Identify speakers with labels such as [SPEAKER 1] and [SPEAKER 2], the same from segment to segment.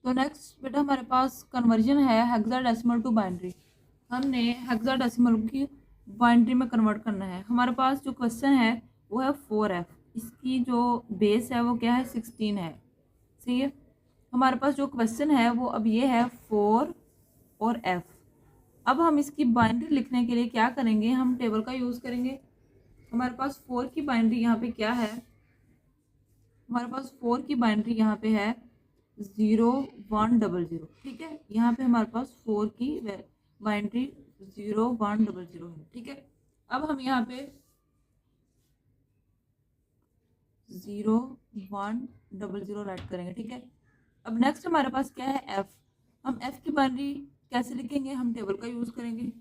[SPEAKER 1] तो नेक्स्ट बेटा हमारे पास कन्वर्जन है हेक्साडेसिमल टू बाइनरी। हमने हेक्साडेसिमल की बाइनरी में कन्वर्ट करना है। हमारे पास जो क्वेश्चन है वो है 4f, इसकी जो बेस है वो क्या है 16 है। सही है। हमारे पास जो क्वेश्चन है वो अब ये है 4 और f। अब हम इसकी बाइनरी लिखने के लिए क्या करेंगे, हम टेबल का यूज़ करेंगे। हमारे पास 4 की बाइनरी यहाँ पे क्या है, हमारे पास 4 की बाइनरी यहाँ पे है 0100। ठीक है, यहाँ पे हमारे पास 4 की बाइनरी 0100 है। ठीक है, अब हम यहाँ पे 0100 राइट करेंगे। ठीक है, अब नेक्स्ट हमारे पास क्या है f। हम f की बाइनरी कैसे लिखेंगे, हम टेबल का यूज करेंगे।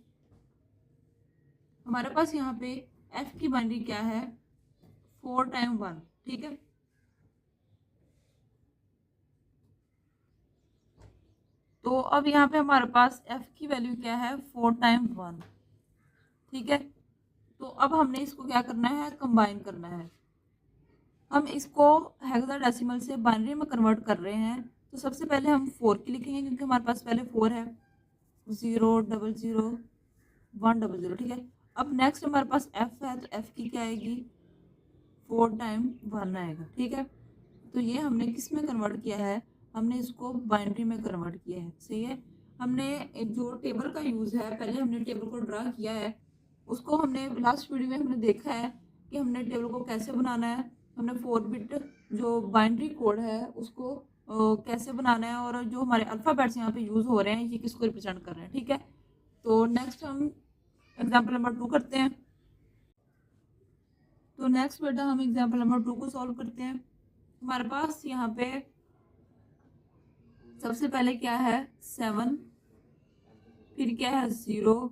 [SPEAKER 1] हमारे पास यहाँ पे f की बाइनरी क्या है 4 टाइम 1। ठीक है, तो अब यहाँ पे हमारे पास f की वैल्यू क्या है 4 टाइम 1। ठीक है, तो अब हमने इसको क्या करना है, कंबाइन करना है। हम इसको हेक्साडेसिमल से बाइनरी में कन्वर्ट कर रहे हैं, तो सबसे पहले हम 4 की लिखेंगे क्योंकि हमारे पास पहले 4 है 000 100। ठीक है, अब नेक्स्ट हमारे पास f है, तो f की क्या आएगी 4 टाइम 1 आएगा। ठीक है, तो ये हमने किस में कन्वर्ट किया है, हमने इसको बाइनरी में कन्वर्ट किया है। सही है, हमने जो टेबल का यूज़ है, पहले हमने टेबल को ड्रा किया है, उसको हमने लास्ट वीडियो में हमने देखा है कि हमने टेबल को कैसे बनाना है। हमने 4 बिट जो बाइनरी कोड है उसको कैसे बनाना है, और जो हमारे अल्फ़ाबेट्स यहाँ पे यूज़ हो रहे हैं ये किसको रिप्रेजेंट कर रहे हैं। ठीक है, तो नेक्स्ट हम एग्जाम्पल नंबर 2 करते हैं। तो नेक्स्ट बेटा हम एग्जाम्पल नंबर 2 को सॉल्व करते हैं। हमारे पास यहाँ पे सबसे पहले क्या है 7, फिर क्या है 0,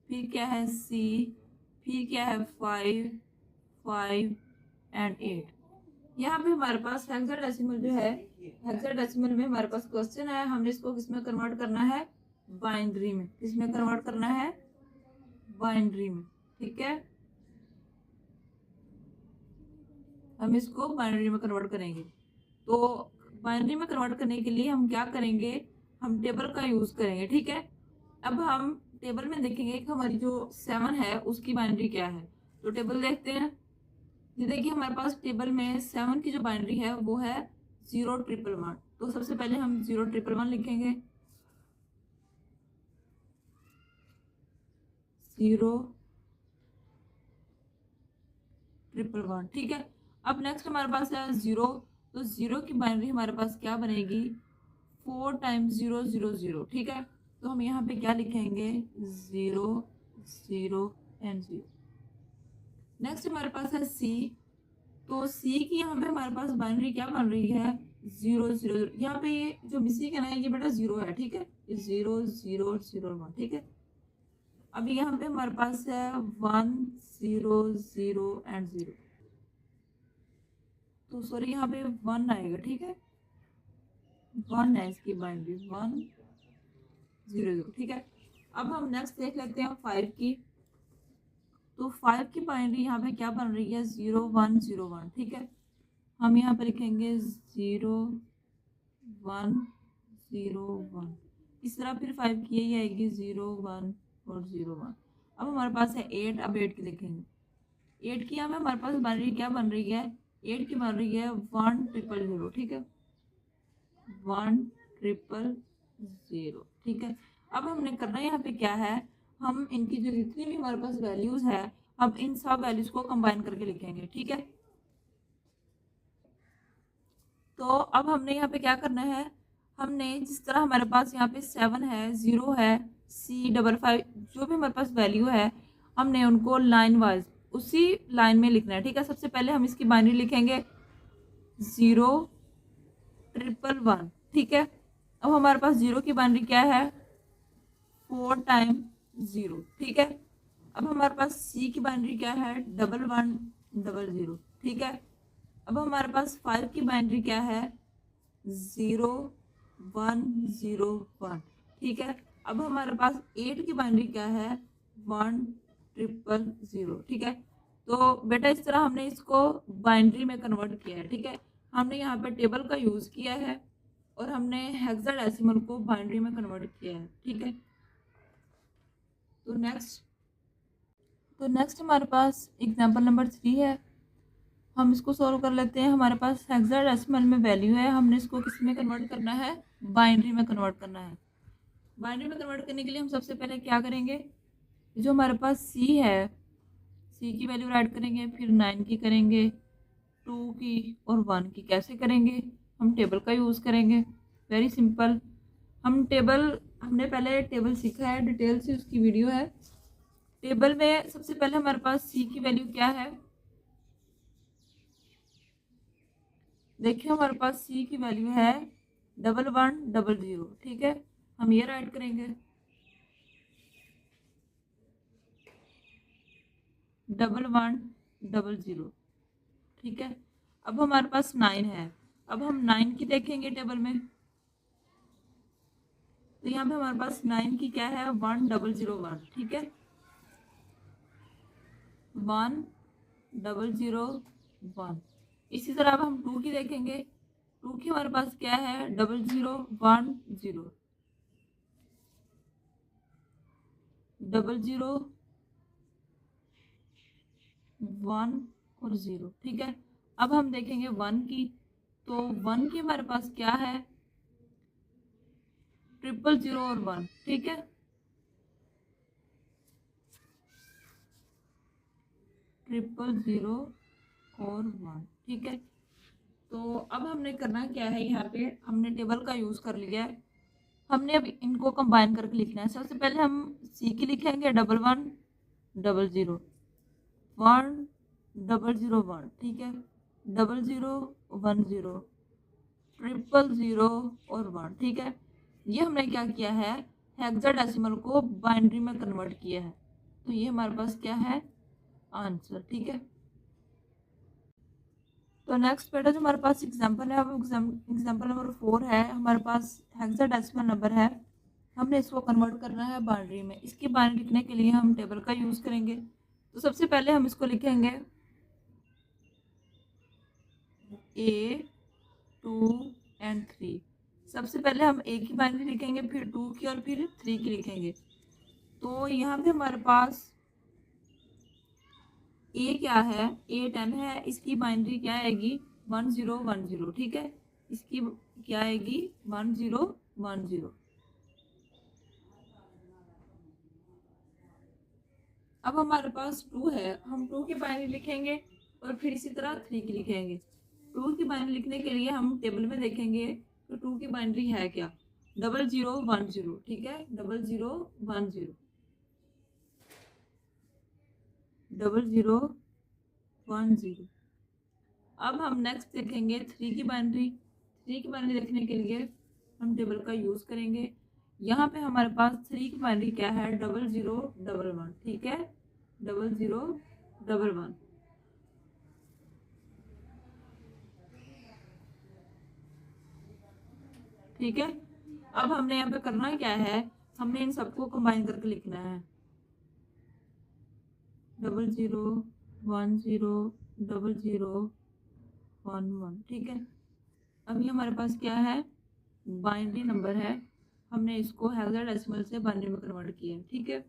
[SPEAKER 1] फिर क्या है c, फिर क्या है 5, 5 एंड 8। यहाँ पे हमारे पास हेक्साडेसिमल जो है, हेक्साडेसिमल में हमारे पास क्वेश्चन है, हमने इसको किसमें कन्वर्ट करना है, बाइनरी में। किसमें कन्वर्ट करना है, बाइनरी में। ठीक है, हम इसको बाइनरी में कन्वर्ट करेंगे। तो बाइनरी में कन्वर्ट करने के लिए हम क्या करेंगे, हम टेबल का यूज करेंगे। ठीक है, अब हम टेबल में देखेंगे कि हमारी जो 7 है उसकी बाइनरी क्या है। तो टेबल देखते हैं। ये देखिए हमारे पास टेबल में 7 की जो बाइनरी है वो है 011। तो सबसे पहले हम 011 लिखेंगे 011। ठीक है, अब नेक्स्ट हमारे पास है 0। तो 0 की बाइनरी हमारे पास क्या बनेगी 4 टाइम्स 000। ठीक है, तो हम यहाँ पे क्या लिखेंगे 0 0 एंड 0। नेक्स्ट हमारे पास है c। तो c की यहाँ पे हमारे पास बाइनरी क्या बन रही है 000। यहाँ पे ये जो मिसिंग है ना ये बेटा 0 है। ठीक है, 0 0 0 1। ठीक है, अब यहाँ पे हमारे पास है 1 0 0 एंड 0। तो सॉरी यहाँ पे 1 आएगा। ठीक है, 1 है इसकी बाइनरी 1 0 0। ठीक है, अब हम नेक्स्ट देख लेते हैं 5 की। तो 5 की बाइनरी यहाँ पे क्या बन रही है 0 1 0 1। ठीक है, हम यहाँ पे लिखेंगे 0 1 0 1। इस तरह फिर 5 की यही आएगी 0 1 और 0 1। अब हमारे पास है 8। अब 8 की लिखेंगे। 8 की यहाँ पे हमारे पास बाइनरी क्या बन रही है, 8 की बन रही है 1 0 0। ठीक है, 1 0 0। ठीक है, अब हमने करना यहाँ पे क्या है, हम इनकी जो जितनी भी हमारे पास वैल्यूज है अब इन सब वैल्यूज को कंबाइन करके लिखेंगे। ठीक है, तो अब हमने यहाँ पे क्या करना है, हमने जिस तरह हमारे पास यहाँ पे 7 है 0 है C55 जो भी हमारे पास वैल्यू है हमने उनको लाइन वाइज उसी लाइन में लिखना है। ठीक है, सबसे पहले हम इसकी बाइनरी लिखेंगे 0 111। ठीक है, अब हमारे पास 0 की बाइनरी क्या है 4 टाइम 0। ठीक है, अब हमारे पास C की बाइनरी क्या है 1100। ठीक है, अब हमारे पास 5 की बाइनरी क्या है 0 1 0 1। ठीक है, अब हमारे पास 8 की बाइनरी क्या है 1 0 0। ठीक है, तो बेटा इस तरह हमने इसको बाइनरी में कन्वर्ट किया है। ठीक है, हमने यहाँ पे टेबल का यूज किया है और हमने हेक्साडेसिमल को बाइनरी में कन्वर्ट किया है, ठीक है। तो नेक्स्ट हमारे पास एग्जांपल नंबर 3 है, हम इसको सॉल्व कर लेते हैं। हमारे पास हेक्साडेसिमल में वैल्यू है, हमने इसको किस में कन्वर्ट करना है, बाइनरी में कन्वर्ट करना है। बाइनरी में कन्वर्ट करने के लिए हम सबसे पहले क्या करेंगे, जो हमारे पास सी है, सी की वैल्यू राइट करेंगे, फिर 9 की करेंगे, 2 की और 1 की। कैसे करेंगे, हम टेबल का यूज़ करेंगे, वेरी सिंपल। हमने पहले टेबल सीखा है डिटेल से, उसकी वीडियो है। टेबल में सबसे पहले हमारे पास सी की वैल्यू क्या है, देखिए हमारे पास सी की वैल्यू है 1100, ठीक है। हम ये राइट करेंगे 1100, ठीक है। अब हमारे पास 9 है, अब हम 9 की देखेंगे टेबल में, तो यहाँ पे हमारे पास 9 की क्या है, 1001, ठीक है, 1001। इसी तरह अब हम 2 की देखेंगे, 2 की हमारे पास क्या है, 0010, 001 और 0, ठीक है। अब हम देखेंगे 1 की, तो 1 की हमारे पास क्या है, 000 और 1, ठीक है, 000 और 1, ठीक है। तो अब हमने करना क्या है, यहाँ पे हमने टेबल का यूज़ कर लिया है, हमने अब इनको कंबाइन करके लिखना है। सबसे पहले हम सी की लिखेंगे 1100, 1001, ठीक है, 0010, 000 और 1, ठीक है। ये हमने क्या किया है, हेक्साडेसिमल को बाइनरी में कन्वर्ट किया है। तो ये हमारे पास क्या है, आंसर, ठीक है। तो नेक्स्ट बेटा जो हमारे पास एग्जांपल है, वो एग्जांपल नंबर 4 है। हमारे पास हेक्साडेसिमल नंबर है, हमने इसको कन्वर्ट करना है बाइनरी में। इसकी बाइनरी लिखने के लिए हम टेबल का यूज़ करेंगे। तो सबसे पहले हम इसको लिखेंगे A, 2 एंड 3। सबसे पहले हम A की बाइनरी लिखेंगे, फिर 2 की और फिर 3 की लिखेंगे। तो यहाँ पे हमारे पास A क्या है, A10 है, इसकी बाइनरी क्या आएगी, 1010, ठीक है, इसकी क्या आएगी, 1010। अब हमारे पास 2 है, हम 2 की बाइनरी लिखेंगे और फिर इसी तरह 3 की लिखेंगे। 2 की बाइनरी लिखने के लिए हम टेबल में देखेंगे तो 2 की बाइनरी है क्या, 0010, ठीक है, 0010, 0010। अब हम नेक्स्ट देखेंगे 3 की बाइनरी। 3 की बाइनरी देखने के लिए हम टेबल का यूज़ करेंगे। यहाँ पे हमारे पास 3 की बाइनरी क्या है, 0011, ठीक है, 0011, ठीक है। अब हमने यहाँ पे करना क्या है, हमने इन सबको कंबाइन करके लिखना है, 0010, 0011, ठीक है। अभी हमारे पास क्या है, बाइनरी नंबर है, हमने इसको हेक्साडेसिमल से बाइनरी में कन्वर्ट किया है, ठीक है।